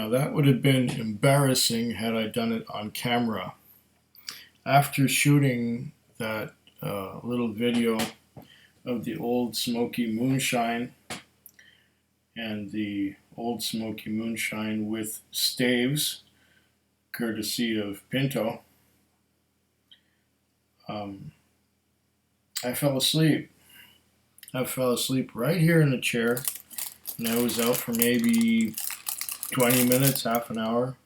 Now that would have been embarrassing had I done it on camera. After shooting that little video of the Old Smoky Moonshine and the Old Smoky Moonshine with staves, courtesy of Pinto, I fell asleep. I fell asleep right here in the chair, and I was out for maybe 20 minutes, half an hour,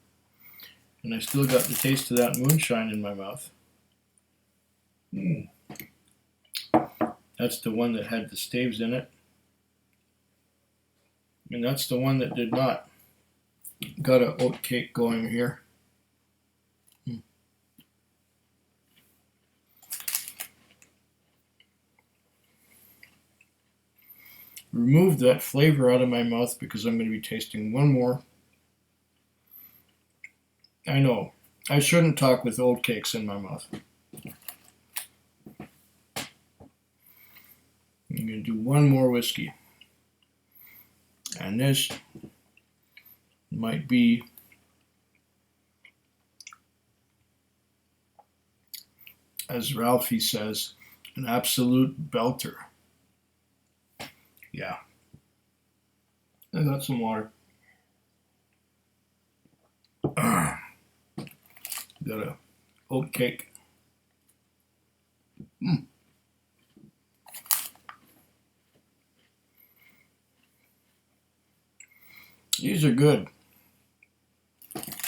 and I still got the taste of that moonshine in my mouth. That's the one that had the staves in it, and that's the one that did not. Got an oat cake going here. Remove that flavor out of my mouth because I'm going to be tasting one more. I know, I shouldn't talk with oat cakes in my mouth. I'm going to do one more whiskey. And this might be as Ralphie says, an absolute belter. Yeah. I got some water. Got a oat cake. These are good.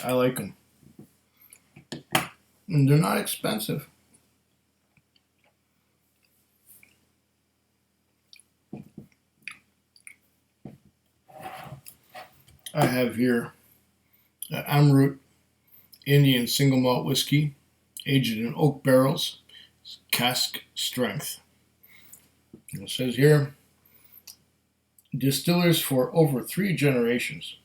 I like them. And they're not expensive. I have here Amrut Indian single malt whiskey, aged in oak barrels, cask strength. It says here, distillers for over 3 generations.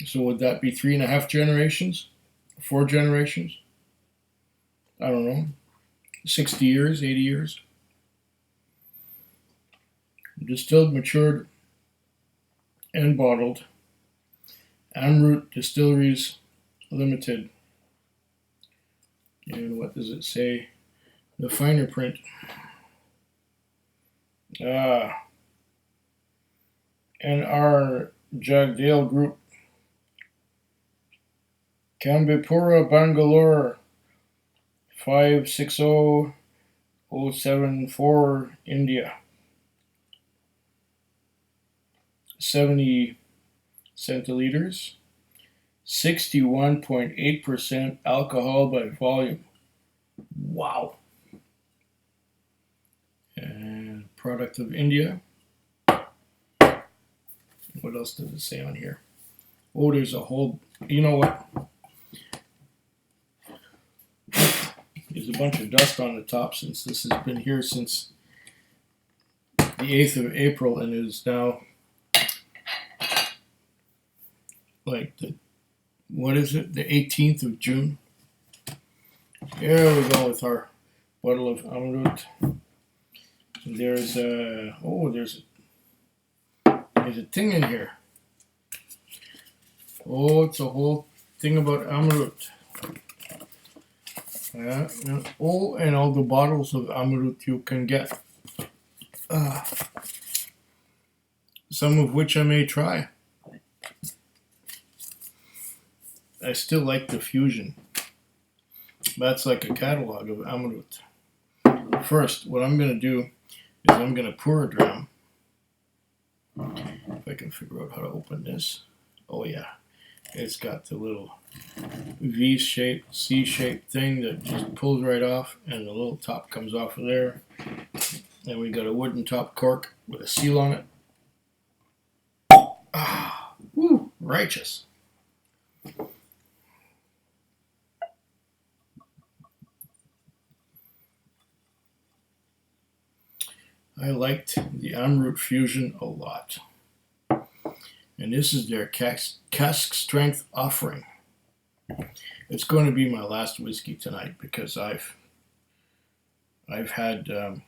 So would that be 3.5 generations? 4 generations? I don't know. 60 years, 80 years? Distilled, matured, and bottled. Amrut Distilleries Limited. And what does it say? The finer print. And our Jagdale Group. Kambipura, Bangalore, 560074, India. 70 centiliters, 61.8% alcohol by volume. Wow. And product of India. What else does it say on here? Oh, there's a whole, you know what? There's a bunch of dust on the top since this has been here since the 8th of April and it is now like the, what is it, the 18th of June. There we go with our bottle of Amrut. There's a, oh, there's a thing in here. Oh, it's a whole thing about Amrut. Yeah. Oh, and all the bottles of Amrut you can get. Some of which I may try. I still like the Fusion. That's like a catalog of Amrut. First, what I'm going to do is I'm going to pour a dram. If I can figure out how to open this. Oh yeah, it's got the little V-shaped, C-shaped thing that just pulls right off and the little top comes off of there. And we got a wooden top cork with a seal on it. Ah, woo, righteous. I liked the Amrut Fusion a lot. And this is their cask strength offering. It's going to be my last whiskey tonight because I've had a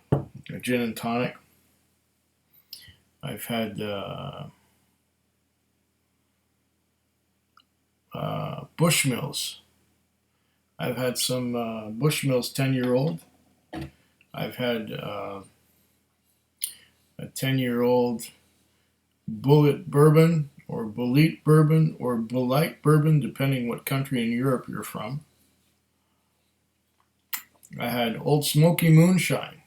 gin and tonic. I've had Bushmills. I've had some Bushmills 10-year-old. I've had a 10-year-old Bullet Bourbon, or Bullet Bourbon, or Bulite Bourbon, depending what country in Europe you're from. I had Old Smoky Moonshine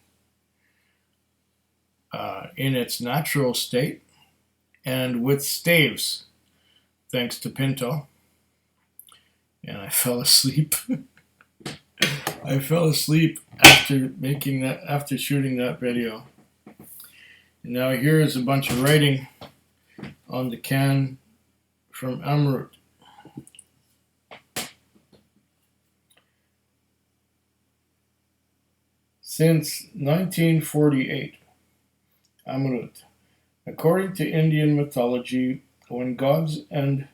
in its natural state and with staves, thanks to Pinto. And I fell asleep. I fell asleep after shooting that video. And now here is a bunch of writing on the can from Amrut. Since 1948, Amrut. According to Indian mythology, when gods and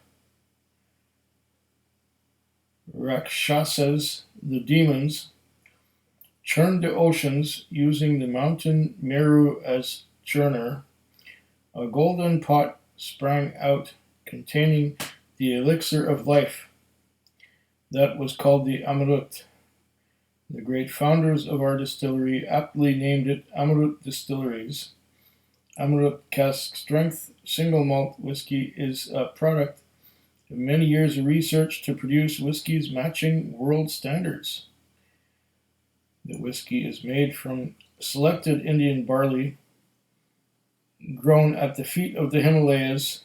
Rakshasas, the demons, churned the oceans using the mountain Meru as churner, a golden pot sprang out containing the elixir of life. That was called the Amrut. The great founders of our distillery aptly named it Amrut Distilleries. Amrut Cask Strength Single Malt Whisky is a product of many years of research to produce whiskeys matching world standards. The whisky is made from selected Indian barley grown at the feet of the Himalayas,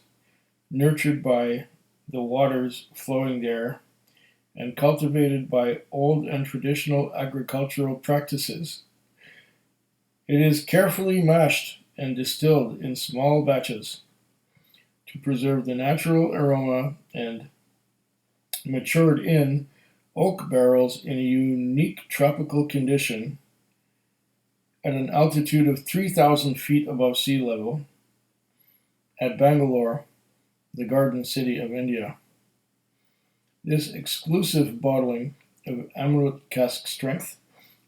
nurtured by the waters flowing there, and cultivated by old and traditional agricultural practices. It is carefully mashed and distilled in small batches to preserve the natural aroma and matured in oak barrels in a unique tropical condition at an altitude of 3,000 feet above sea level at Bangalore, the Garden City of India. This exclusive bottling of Amrut Cask Strength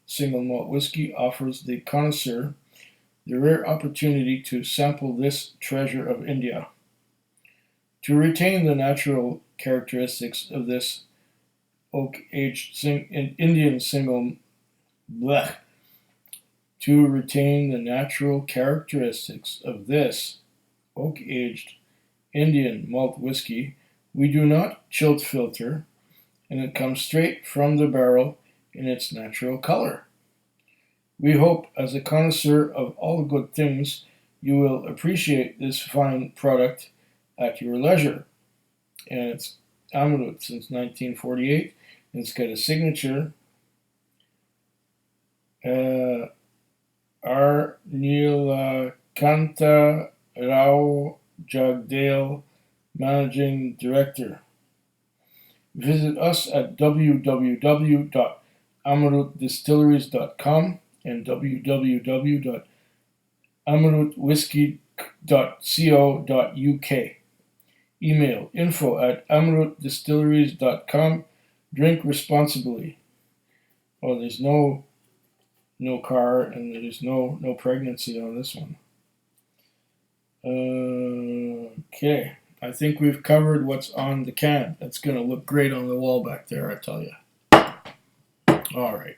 Single Malt Whisky offers the connoisseur the rare opportunity to sample this treasure of India. To retain the natural characteristics of this oak-aged Indian single blech. To retain the natural characteristics of this oak-aged Indian malt whisky, we do not chill filter, and it comes straight from the barrel in its natural color. We hope, as a connoisseur of all good things, you will appreciate this fine product at your leisure. And it's Amrut since 1948, and it's got a signature. R. Neelakanta Rao Jagdale, Managing Director. Visit us at www.amrutdistilleries.com and www.amrutwhisky.co.uk. Email info@amrutdistilleries.com. Drink responsibly. Oh, there's no car, and there's no pregnancy on this one. Okay, I think we've covered what's on the can. That's going to look great on the wall back there, I tell you. All right.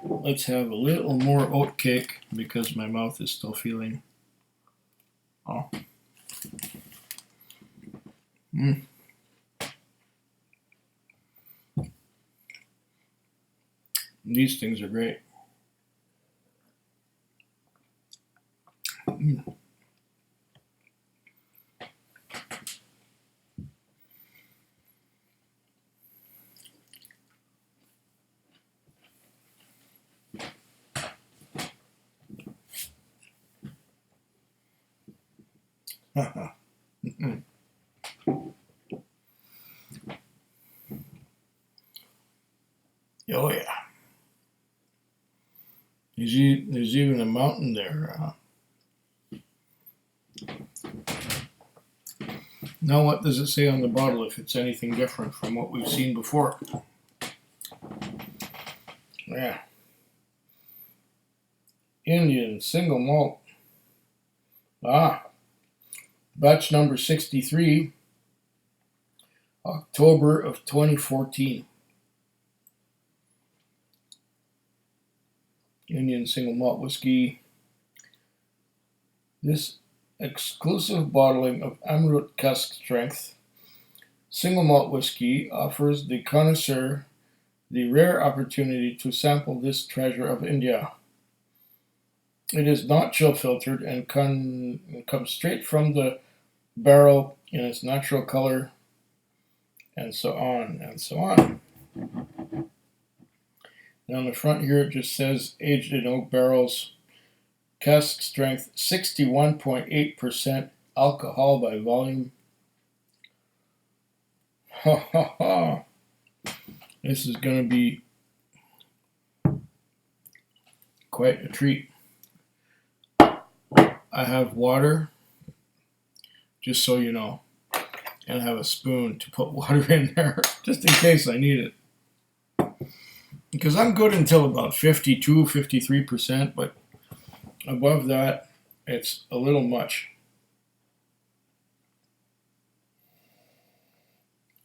Let's have a little more oat cake because my mouth is still feeling. Oh. These things are great. Oh yeah. There's even a mountain there. Now what does it say on the bottle if it's anything different from what we've seen before? Yeah. Indian single malt. Batch number 63. October of 2014. Indian single malt whiskey. This exclusive bottling of Amrut Cask strength single malt whiskey offers the connoisseur the rare opportunity to sample this treasure of India. It is not chill filtered and comes straight from the barrel in its natural color, and so on and so on. Now on the front here it just says aged in oak barrels, cask strength 61.8% alcohol by volume. Ha ha ha! This is going to be quite a treat. I have water, just so you know, and I have a spoon to put water in there, just in case I need it. Because I'm good until about 52, 53%, but above that, it's a little much.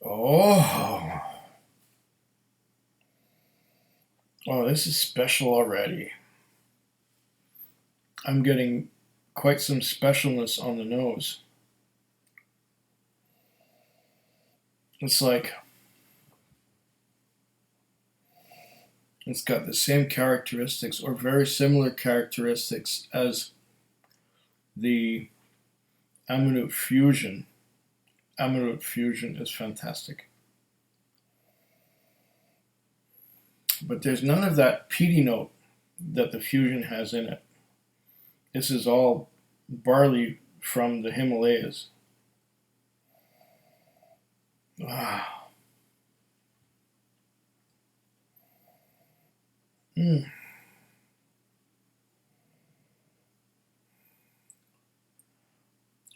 Oh, this is special already. I'm getting quite some specialness on the nose. It's like it's got the same characteristics or very similar characteristics as the Amrut Fusion. Amrut Fusion is fantastic. But there's none of that peaty note that the Fusion has in it. This is all barley from the Himalayas. Ah.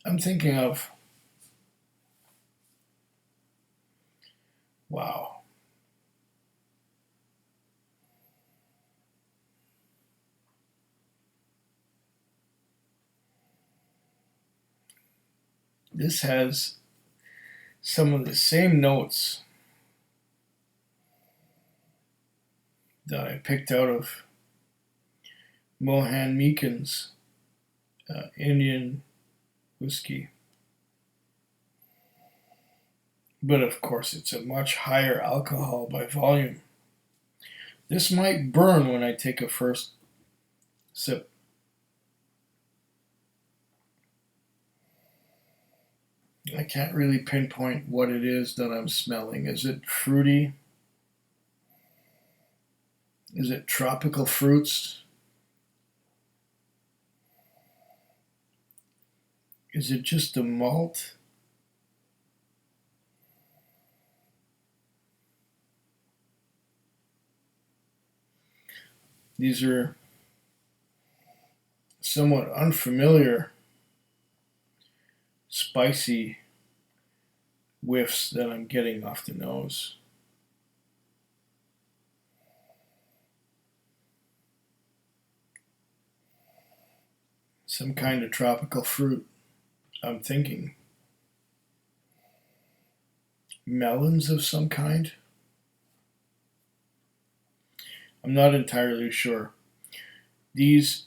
I'm thinking of, wow. This has some of the same notes that I picked out of Mohan Meakin's Indian whiskey. But of course, it's a much higher alcohol by volume. This might burn when I take a first sip. I can't really pinpoint what it is that I'm smelling. Is it fruity? Is it tropical fruits? Is it just the malt? These are somewhat unfamiliar spicy whiffs that I'm getting off the nose. Some kind of tropical fruit, I'm thinking. Melons of some kind? I'm not entirely sure. These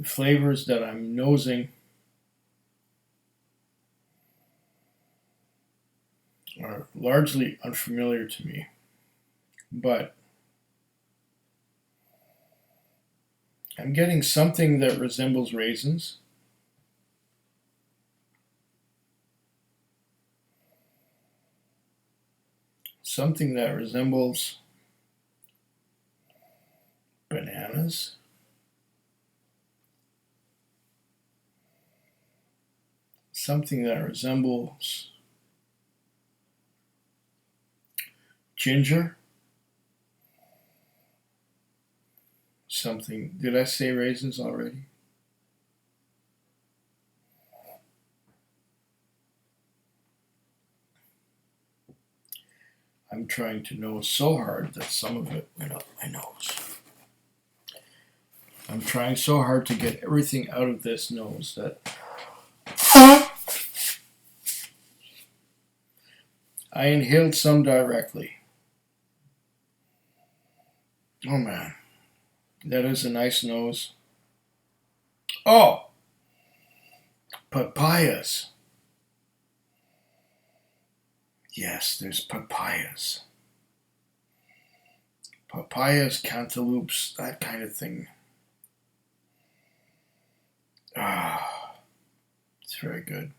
flavors that I'm nosing are largely unfamiliar to me, but I'm getting something that resembles raisins. Something that resembles bananas. Something that resembles ginger. Something, did I say raisins already? I'm trying to nose so hard that some of it went up my nose. I'm trying so hard to get everything out of this nose that I inhaled some directly. Oh man, that is a nice nose. Oh, papayas. Yes, there's papayas. Papayas, cantaloupes, that kind of thing. Ah, it's very good.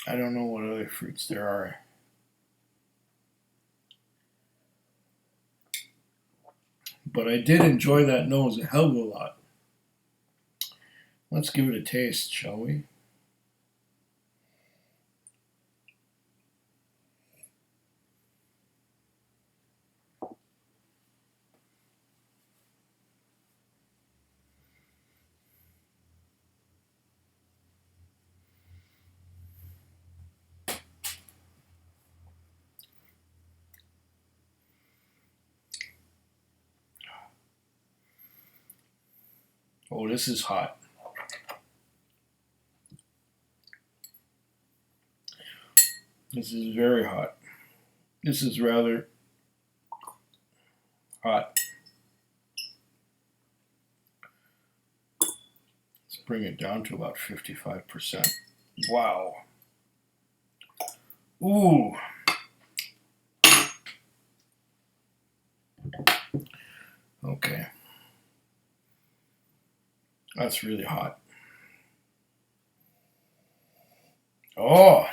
I don't know what other fruits there are. But I did enjoy that nose a hell of a lot. Let's give it a taste, shall we? Oh, this is hot. This is very hot. This is rather hot. Let's bring it down to about 55%. Wow. Ooh. Okay. That's really hot. Oh.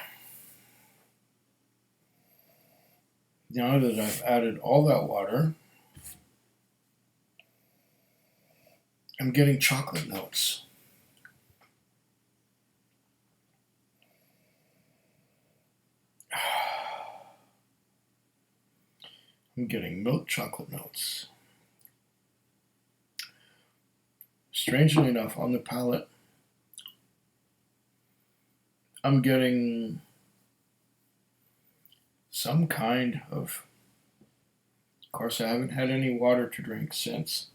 Now that I've added all that water, I'm getting chocolate notes. I'm getting milk chocolate notes. Strangely enough, on the palate, I'm getting some kind of course, I haven't had any water to drink since.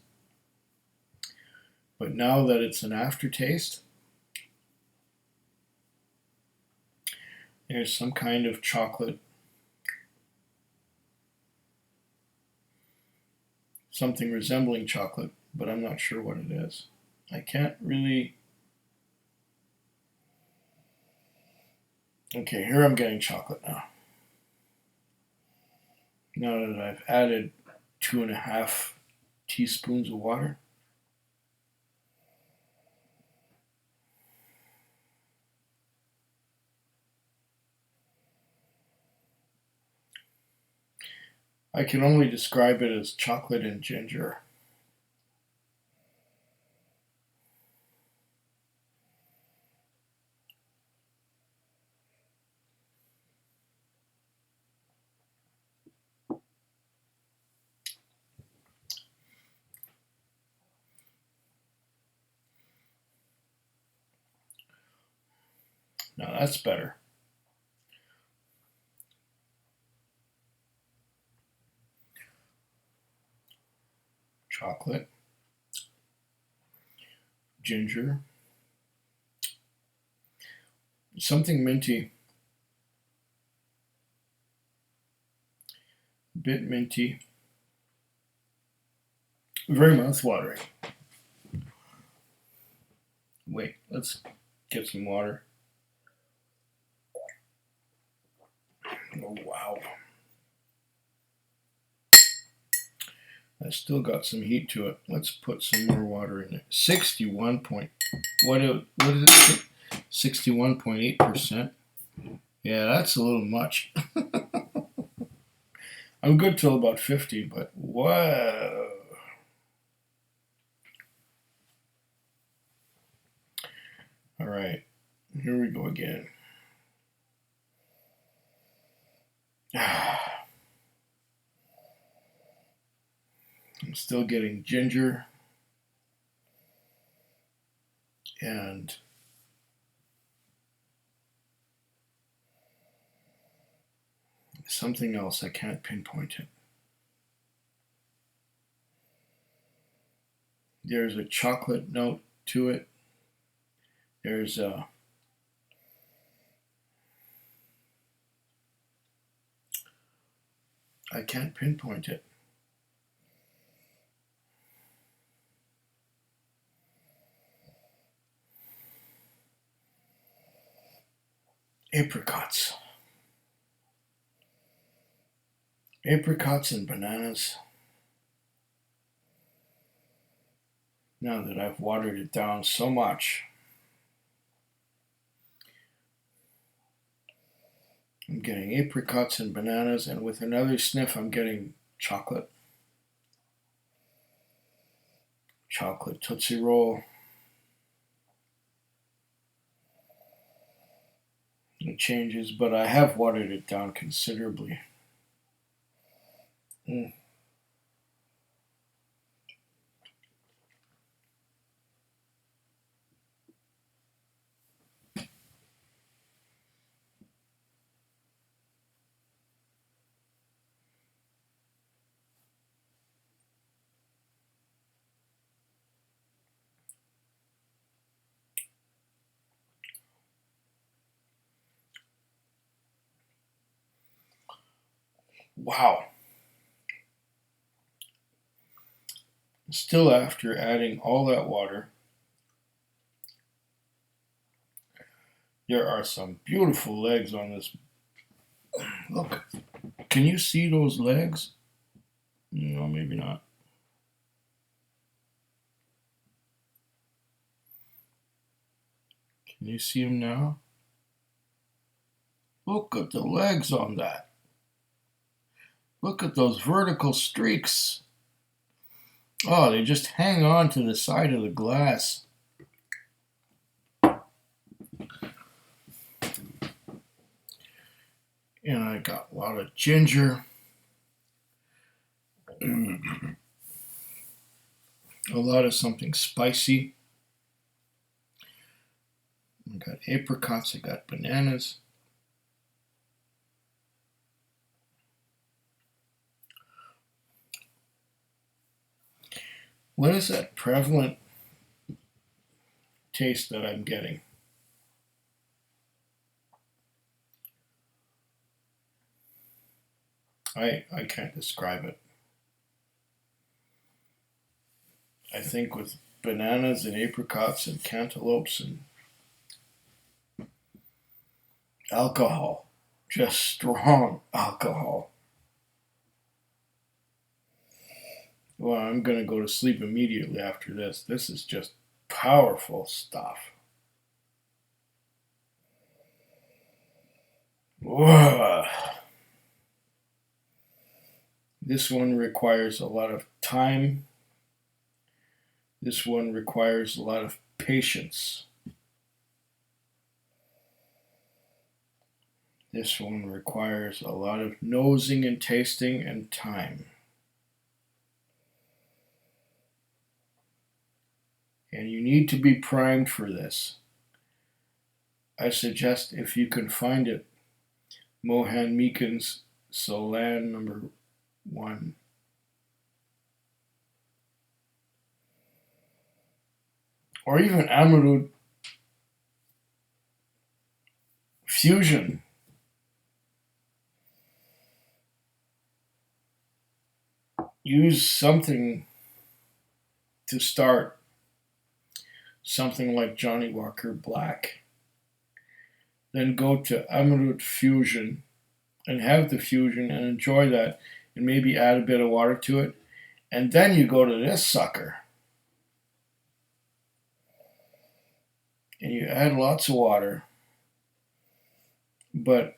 But now that it's an aftertaste, there's some kind of chocolate, something resembling chocolate, but I'm not sure what it is. I can't really... Okay, here I'm getting chocolate now. Now that I've added 2.5 teaspoons of water. I can only describe it as chocolate and ginger. Now that's better. Chocolate, ginger, something minty, a bit minty, very mouth-watering. Wait, let's get some water. Oh, wow. I still got some heat to it. Let's put some more water in it. 61 point, what is it? 61.8%. Yeah, that's a little much. I'm good till about 50, but whoa. All right, here we go again. I'm still getting ginger and something else. I can't pinpoint it. There's a chocolate note to it. There's I can't pinpoint it. Apricots. Apricots and bananas. Now that I've watered it down so much, I'm getting apricots and bananas, and with another sniff I'm getting chocolate. Chocolate Tootsie Roll. It changes, but I have watered it down considerably. Wow. Still, after adding all that water, there are some beautiful legs on this. Look, can you see those legs? No, maybe not. Can you see them now? Look at the legs on that. Look at those vertical streaks. Oh, they just hang on to the side of the glass. And I got a lot of ginger. A lot of something spicy. I got apricots, I got bananas. What is that prevalent taste that I'm getting? I can't describe it. I think with bananas and apricots and cantaloupes and alcohol, just strong alcohol. Well, I'm going to go to sleep immediately after this. This is just powerful stuff. Whoa. This one requires a lot of time. This one requires a lot of patience. This one requires a lot of nosing and tasting and time. And you need to be primed for this. I suggest, if you can find it, Mohan Meakin's Solan #1. Or even Amrut Fusion. Use something to start. Something like Johnny Walker Black. Then go to Amrut Fusion and have the fusion and enjoy that, and maybe add a bit of water to it. And then you go to this sucker. And you add lots of water. But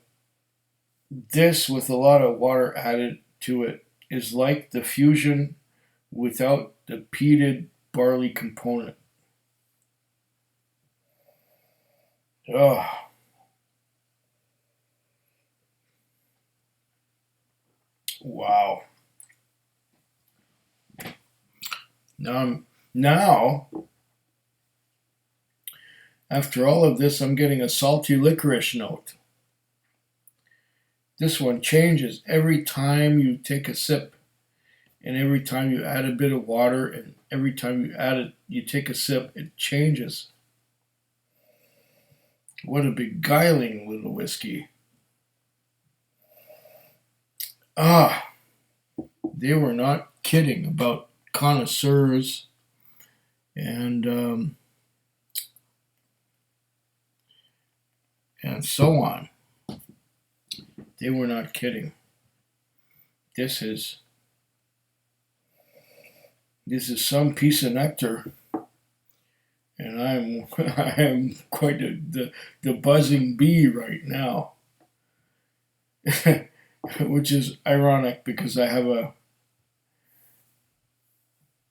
this, with a lot of water added to it, is like the fusion without the peated barley component. Oh. Wow. Now, after all of this, I'm getting a salty licorice note. This one changes every time you take a sip, and every time you add a bit of water, and every time you add it, you take a sip, it changes. What a beguiling little whiskey. Ah, they were not kidding about connoisseurs and so on. They were not kidding. This is some piece of nectar, and I am quite the buzzing bee right now, which is ironic because I have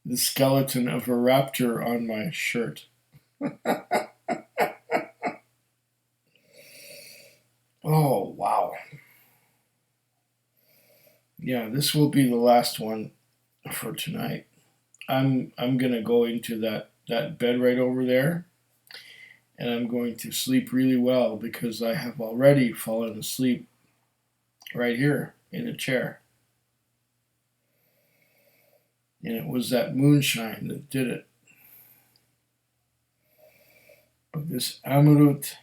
the skeleton of a raptor on my shirt. Oh wow! Yeah, this will be the last one for tonight. I'm gonna go into that bed right over there, and I'm going to sleep really well because I have already fallen asleep right here in a chair. And it was that moonshine that did it. But this Amrut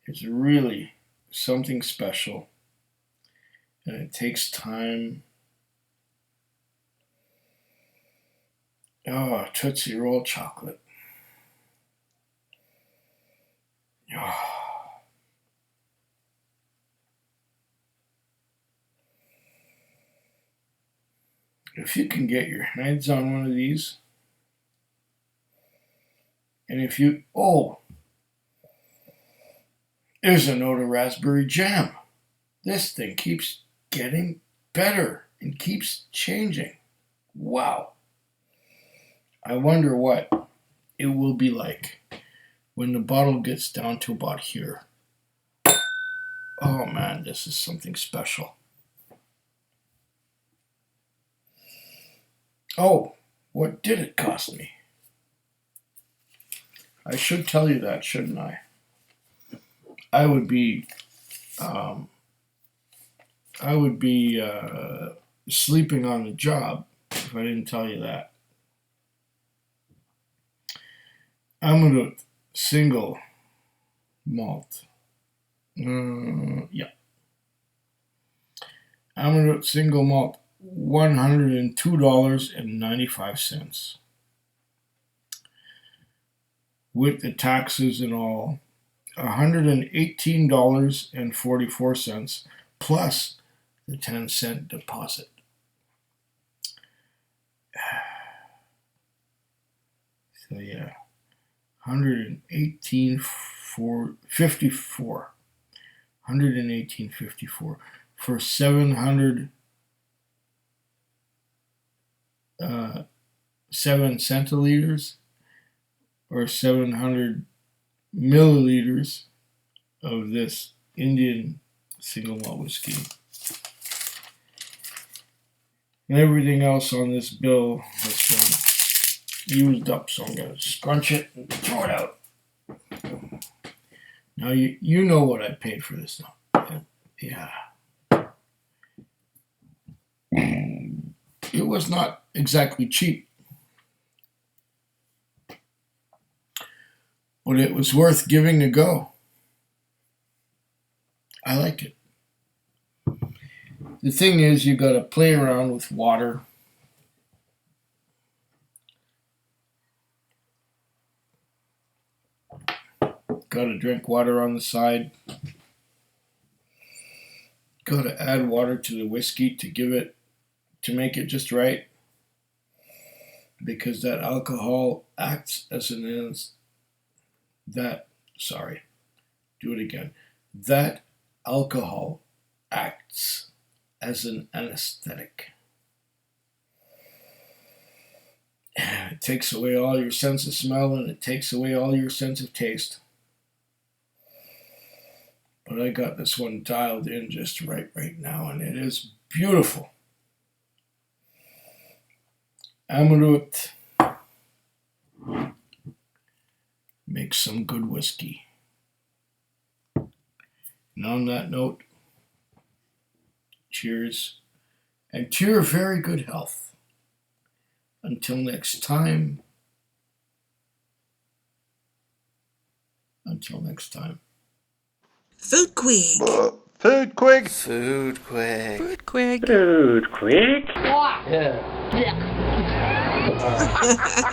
is really something special, and it takes time. Oh, Tootsie Roll chocolate. Oh. If you can get your hands on one of these, and if you, oh, there's a note of raspberry jam. This thing keeps getting better and keeps changing. Wow. I wonder what it will be like when the bottle gets down to about here. Oh man, this is something special. Oh, what did it cost me? I should tell you that, shouldn't I? I would be sleeping on the job if I didn't tell you that. Amrut single malt. Yeah. Amrut single malt, $102.95. With the taxes and all, $118.44 plus the 10-cent deposit. So yeah, 118.54. 118.54 for 7 centiliters or 700 milliliters of this Indian single malt whiskey. And everything else on this bill has been used up, so I'm going to scrunch it and throw it out. Now you know what I paid for this now. Yeah. It was not exactly cheap, but it was worth giving a go. I like it. The thing is, you got to play around with water. Got to drink water on the side. Got to add water to the whiskey to make it just right. Because that alcohol acts as that alcohol acts as an anesthetic. It takes away all your sense of smell and it takes away all your sense of taste. But I got this one dialed in just right now, and it is beautiful. Amrut makes some good whiskey. And on that note, cheers, and to your very good health. Until next time, Until next time. Food Quig. Food Quig. Food Quig. Food Quig. Food Quig. Yeah.